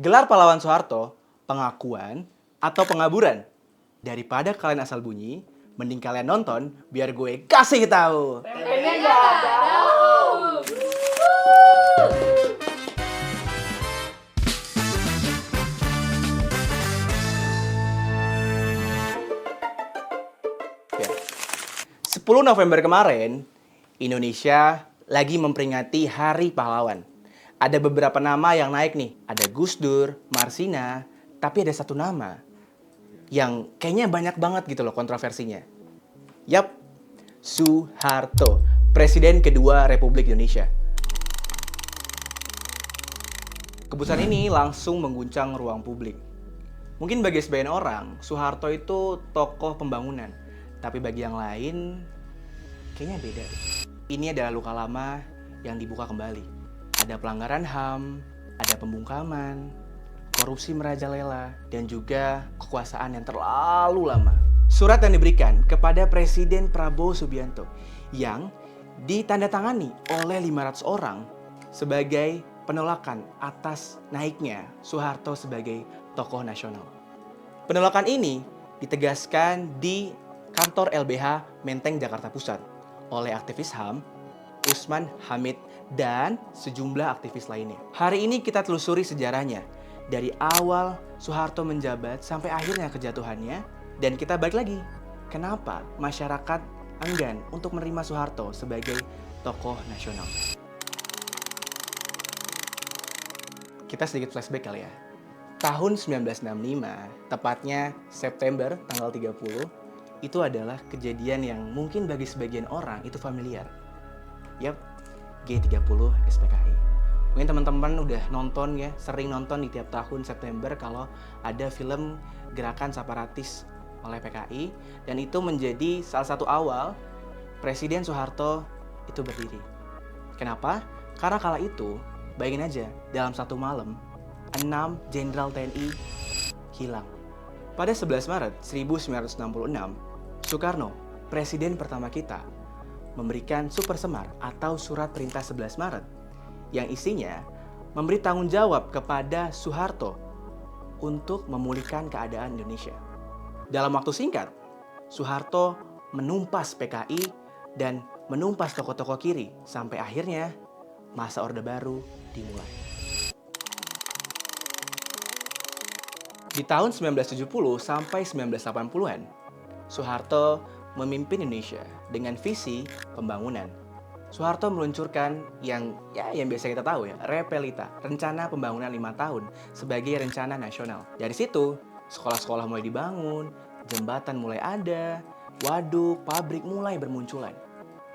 Gelar pahlawan Soeharto, pengakuan, atau pengaburan? Daripada kalian asal bunyi, mending kalian nonton biar gue kasih tahu. Tempenya nggak ada. Ya. 10 November kemarin, Indonesia lagi memperingati Hari Pahlawan. Ada beberapa nama yang naik nih. Ada Gus Dur, Marsina, tapi ada satu nama yang kayaknya banyak banget gitu loh kontroversinya. Yap, Soeharto, Presiden kedua Republik Indonesia. Keputusan ini langsung mengguncang ruang publik. Mungkin bagi sebagian orang, Soeharto itu tokoh pembangunan. Tapi bagi yang lain, kayaknya beda. Ini adalah luka lama yang dibuka kembali. Ada pelanggaran HAM, ada pembungkaman, korupsi merajalela, dan juga kekuasaan yang terlalu lama. Surat yang diberikan kepada Presiden Prabowo Subianto yang ditandatangani oleh 500 orang sebagai penolakan atas naiknya Soeharto sebagai tokoh nasional. Penolakan ini ditegaskan di kantor LBH Menteng Jakarta Pusat oleh aktivis HAM, Usman Hamid, dan sejumlah aktivis lainnya. Hari ini kita telusuri sejarahnya dari awal Soeharto menjabat sampai akhirnya kejatuhannya, dan kita balik lagi kenapa masyarakat enggan untuk menerima Soeharto sebagai tokoh nasional. Kita sedikit flashback kali ya. Tahun 1965, tepatnya September tanggal 30, itu adalah kejadian yang mungkin bagi sebagian orang itu familiar. Yap, G30 SPKI. Mungkin teman-teman udah nonton ya, sering nonton di tiap tahun September kalau ada film gerakan separatis oleh PKI, dan itu menjadi salah satu awal Presiden Soeharto itu berdiri. Kenapa? Karena kala itu, bayangin aja, dalam satu malam 6 jenderal TNI hilang. Pada 11 Maret 1966, Soekarno, presiden pertama kita, memberikan Super Semar atau Surat Perintah 11 Maret yang isinya memberi tanggung jawab kepada Soeharto untuk memulihkan keadaan Indonesia. Dalam waktu singkat, Soeharto menumpas PKI dan menumpas tokoh-tokoh kiri sampai akhirnya masa Orde Baru dimulai. Di tahun 1970 sampai 1980-an, Soeharto memimpin Indonesia dengan visi pembangunan. Soeharto meluncurkan yang biasa kita tahu ya, Repelita, rencana pembangunan 5 tahun sebagai rencana nasional. Dari situ, sekolah-sekolah mulai dibangun, jembatan mulai ada, waduk, pabrik mulai bermunculan.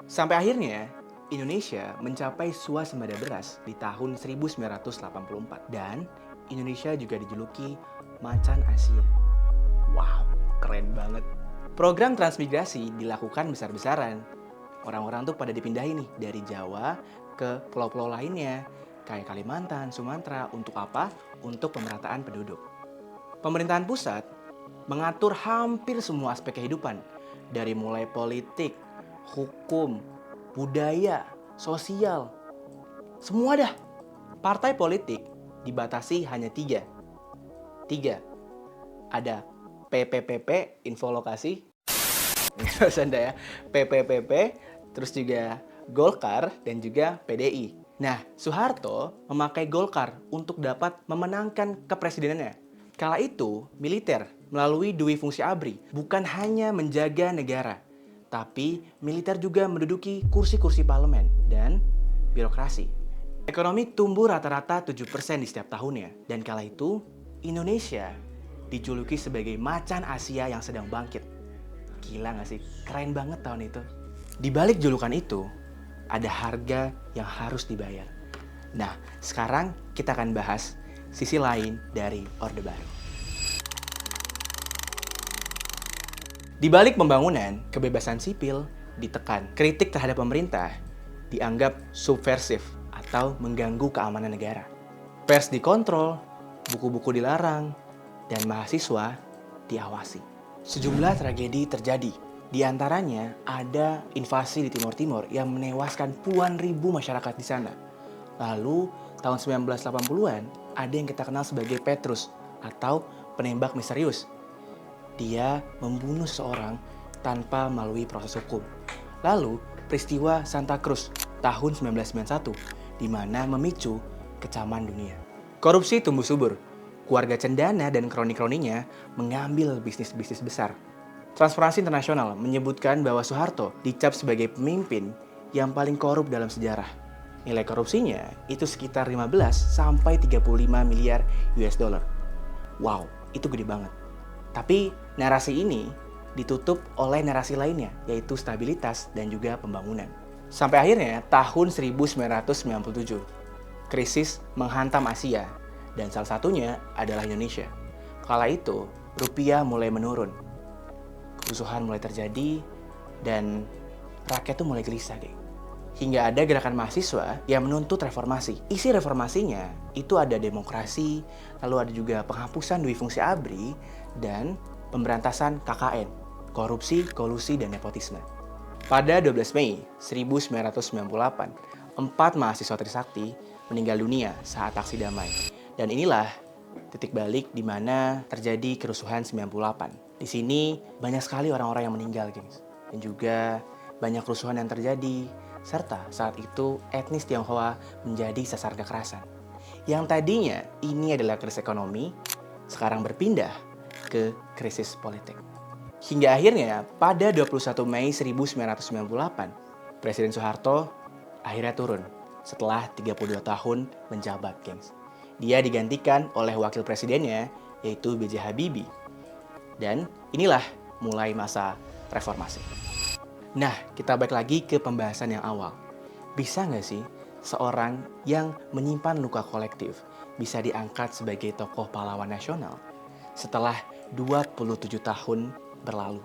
Sampai akhirnya, Indonesia mencapai swasembada beras di tahun 1984. Dan Indonesia juga dijuluki Macan Asia. Wow, keren banget. Program transmigrasi dilakukan besar-besaran. Orang-orang tuh pada dipindahin nih dari Jawa ke pulau-pulau lainnya, kayak Kalimantan, Sumatera. Untuk apa? Untuk pemerataan penduduk. Pemerintahan pusat mengatur hampir semua aspek kehidupan, dari mulai politik, hukum, budaya, sosial. Semua dah. Partai politik dibatasi hanya 3. Ada PPPP, info lokasi, ya, PPPP, terus juga Golkar dan juga PDI. Nah, Soeharto memakai Golkar untuk dapat memenangkan kepresidenannya. Kala itu, militer melalui Dwi Fungsi ABRI bukan hanya menjaga negara, tapi militer juga menduduki kursi-kursi parlemen dan birokrasi. Ekonomi tumbuh rata-rata 7% di setiap tahunnya, dan kala itu Indonesia dijuluki sebagai Macan Asia yang sedang bangkit. Gila gak sih? Keren banget tahun itu. Di balik julukan itu, ada harga yang harus dibayar. Nah, sekarang kita akan bahas sisi lain dari Orde Baru. Di balik pembangunan, kebebasan sipil ditekan. Kritik terhadap pemerintah dianggap subversif atau mengganggu keamanan negara. Pers dikontrol, buku-buku dilarang, dan mahasiswa diawasi. Sejumlah tragedi terjadi. Di antaranya ada invasi di Timur Timur yang menewaskan puluhan ribu masyarakat di sana. Lalu tahun 1980-an ada yang kita kenal sebagai Petrus atau penembak misterius. Dia membunuh seorang tanpa melalui proses hukum. Lalu, peristiwa Santa Cruz tahun 1991 di mana memicu kecaman dunia. Korupsi tumbuh subur. Keluarga cendana dan kroni-kroninya mengambil bisnis-bisnis besar. Transparansi Internasional menyebutkan bahwa Soeharto dicap sebagai pemimpin yang paling korup dalam sejarah. Nilai korupsinya itu sekitar 15 sampai 35 miliar US dollar. Wow, itu gede banget. Tapi narasi ini ditutup oleh narasi lainnya, yaitu stabilitas dan juga pembangunan. Sampai akhirnya tahun 1997, krisis menghantam Asia, dan salah satunya adalah Indonesia. Kala itu, rupiah mulai menurun, kerusuhan mulai terjadi, dan rakyat tuh mulai gelisah, geng. Hingga ada gerakan mahasiswa yang menuntut reformasi. Isi reformasinya itu ada demokrasi, lalu ada juga penghapusan dui fungsi ABRI, dan pemberantasan KKN, korupsi, kolusi, dan nepotisme. Pada 12 Mei 1998, 4 mahasiswa Trisakti meninggal dunia saat aksi damai. Dan inilah titik balik di mana terjadi kerusuhan 98. Di sini banyak sekali orang-orang yang meninggal, gengs. Dan juga banyak kerusuhan yang terjadi, serta saat itu etnis Tionghoa menjadi sasaran kekerasan. Yang tadinya ini adalah krisis ekonomi, sekarang berpindah ke krisis politik. Hingga akhirnya pada 21 Mei 1998, Presiden Soeharto akhirnya turun setelah 32 tahun menjabat, gengs. Dia digantikan oleh wakil presidennya, yaitu B.J. Habibie. Dan inilah mulai masa reformasi. Nah, kita balik lagi ke pembahasan yang awal. Bisa nggak sih seorang yang menyimpan luka kolektif bisa diangkat sebagai tokoh pahlawan nasional setelah 27 tahun berlalu?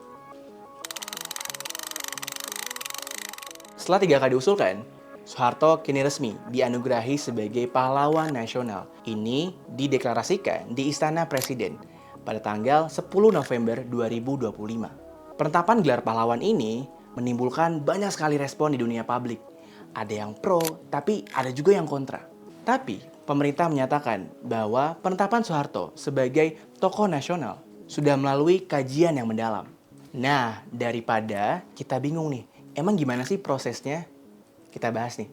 Setelah 3 kali diusulkan, Soeharto kini resmi dianugerahi sebagai pahlawan nasional. Ini dideklarasikan di Istana Presiden pada tanggal 10 November 2025. Penetapan gelar pahlawan ini menimbulkan banyak sekali respon di dunia publik. Ada yang pro, tapi ada juga yang kontra. Tapi, pemerintah menyatakan bahwa penetapan Soeharto sebagai tokoh nasional sudah melalui kajian yang mendalam. Nah, daripada kita bingung nih, emang gimana sih prosesnya? Kita bahas nih.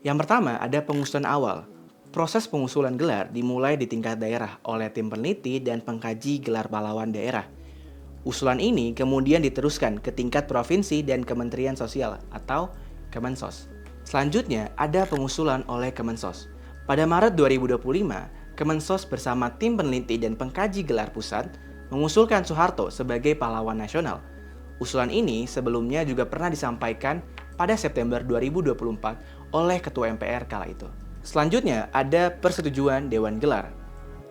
Yang pertama, ada pengusulan awal. Proses pengusulan gelar dimulai di tingkat daerah oleh tim peneliti dan pengkaji gelar pahlawan daerah. Usulan ini kemudian diteruskan ke tingkat provinsi dan Kementerian Sosial atau Kemensos. Selanjutnya ada pengusulan oleh Kemensos. Pada Maret 2025, Kemensos bersama tim peneliti dan pengkaji gelar pusat mengusulkan Soeharto sebagai pahlawan nasional. Usulan ini sebelumnya juga pernah disampaikan pada September 2024 oleh Ketua MPR kala itu. Selanjutnya ada persetujuan Dewan Gelar.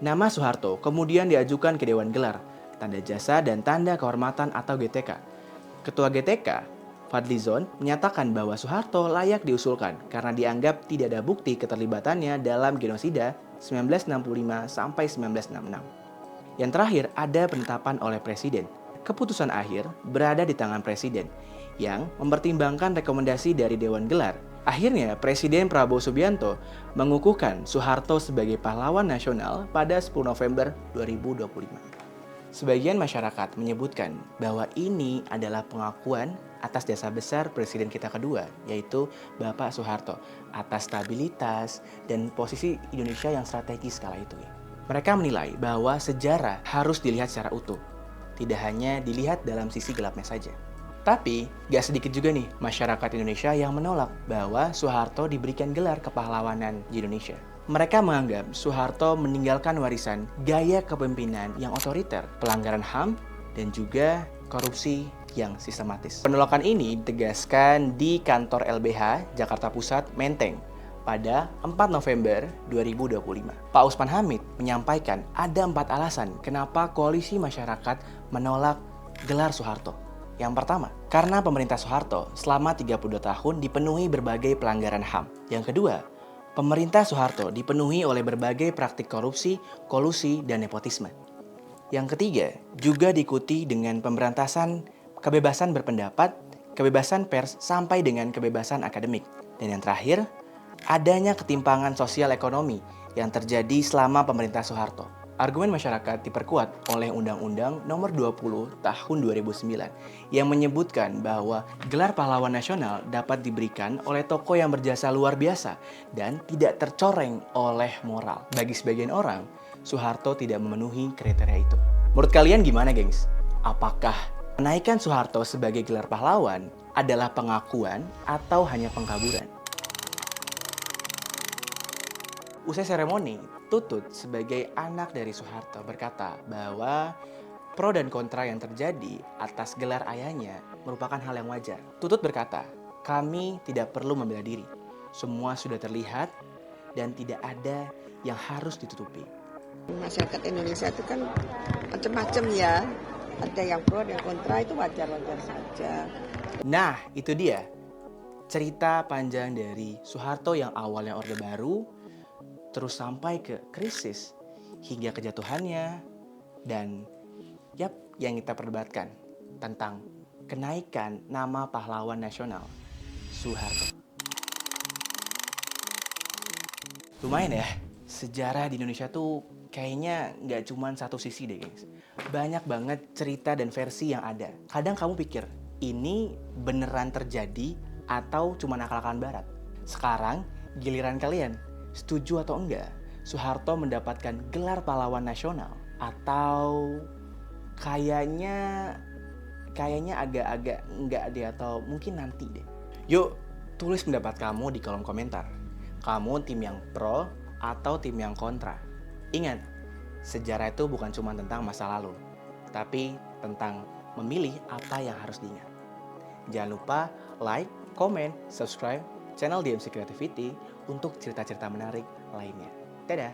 Nama Soeharto kemudian diajukan ke Dewan Gelar, Tanda Jasa dan Tanda Kehormatan atau GTK. Ketua GTK, Fadlizon, menyatakan bahwa Soeharto layak diusulkan karena dianggap tidak ada bukti keterlibatannya dalam genosida 1965 sampai 1966. Yang terakhir ada penetapan oleh Presiden. Keputusan akhir berada di tangan Presiden yang mempertimbangkan rekomendasi dari Dewan Gelar. Akhirnya Presiden Prabowo Subianto mengukuhkan Soeharto sebagai pahlawan nasional pada 10 November 2025. Sebagian masyarakat menyebutkan bahwa ini adalah pengakuan atas jasa besar Presiden kita kedua, yaitu Bapak Soeharto, atas stabilitas dan posisi Indonesia yang strategis kala itu. Mereka menilai bahwa sejarah harus dilihat secara utuh, tidak hanya dilihat dalam sisi gelapnya saja. Tapi, gak sedikit juga nih masyarakat Indonesia yang menolak bahwa Soeharto diberikan gelar kepahlawanan di Indonesia. Mereka menganggap Soeharto meninggalkan warisan gaya kepemimpinan yang otoriter, pelanggaran HAM, dan juga korupsi yang sistematis. Penolakan ini ditegaskan di kantor LBH Jakarta Pusat Menteng pada 4 November 2025. Pak Usman Hamid menyampaikan ada 4 alasan kenapa koalisi masyarakat menolak gelar Soeharto. Yang pertama, karena pemerintah Soeharto selama 32 tahun dipenuhi berbagai pelanggaran HAM. Yang kedua, pemerintah Soeharto dipenuhi oleh berbagai praktik korupsi, kolusi, dan nepotisme. Yang ketiga, juga diikuti dengan pemberantasan kebebasan berpendapat, kebebasan pers, sampai dengan kebebasan akademik. Dan yang terakhir, adanya ketimpangan sosial ekonomi yang terjadi selama pemerintah Soeharto. Argumen masyarakat diperkuat oleh Undang-Undang Nomor 20 Tahun 2009 yang menyebutkan bahwa gelar pahlawan nasional dapat diberikan oleh tokoh yang berjasa luar biasa dan tidak tercoreng oleh moral. Bagi sebagian orang, Soeharto tidak memenuhi kriteria itu. Menurut kalian gimana, gengs? Apakah menaikkan Soeharto sebagai gelar pahlawan adalah pengakuan atau hanya pengkaburan? Usai seremoni, Tutut sebagai anak dari Soeharto berkata bahwa pro dan kontra yang terjadi atas gelar ayahnya merupakan hal yang wajar. Tutut berkata, kami tidak perlu membela diri. Semua sudah terlihat dan tidak ada yang harus ditutupi. Masyarakat Indonesia itu kan macam-macam ya. Ada yang pro, ada yang kontra, itu wajar-wajar saja. Nah, itu dia. Cerita panjang dari Soeharto yang awalnya Orde Baru, terus sampai ke krisis, hingga kejatuhannya, dan yang kita perdebatkan tentang kenaikan nama pahlawan nasional, Soeharto. Lumayan ya, sejarah di Indonesia tuh kayaknya nggak cuma satu sisi deh, guys. Banyak banget cerita dan versi yang ada. Kadang kamu pikir, ini beneran terjadi atau cuma akal-akalan barat? Sekarang, giliran kalian. Setuju atau enggak, Soeharto mendapatkan gelar pahlawan nasional? Atau kayaknya agak-agak enggak deh, atau mungkin nanti deh. Yuk, tulis pendapat kamu di kolom komentar. Kamu tim yang pro atau tim yang kontra? Ingat, sejarah itu bukan cuma tentang masa lalu, tapi tentang memilih apa yang harus diingat. Jangan lupa like, comment, subscribe channel DMC Creativity untuk cerita-cerita menarik lainnya. Dadah!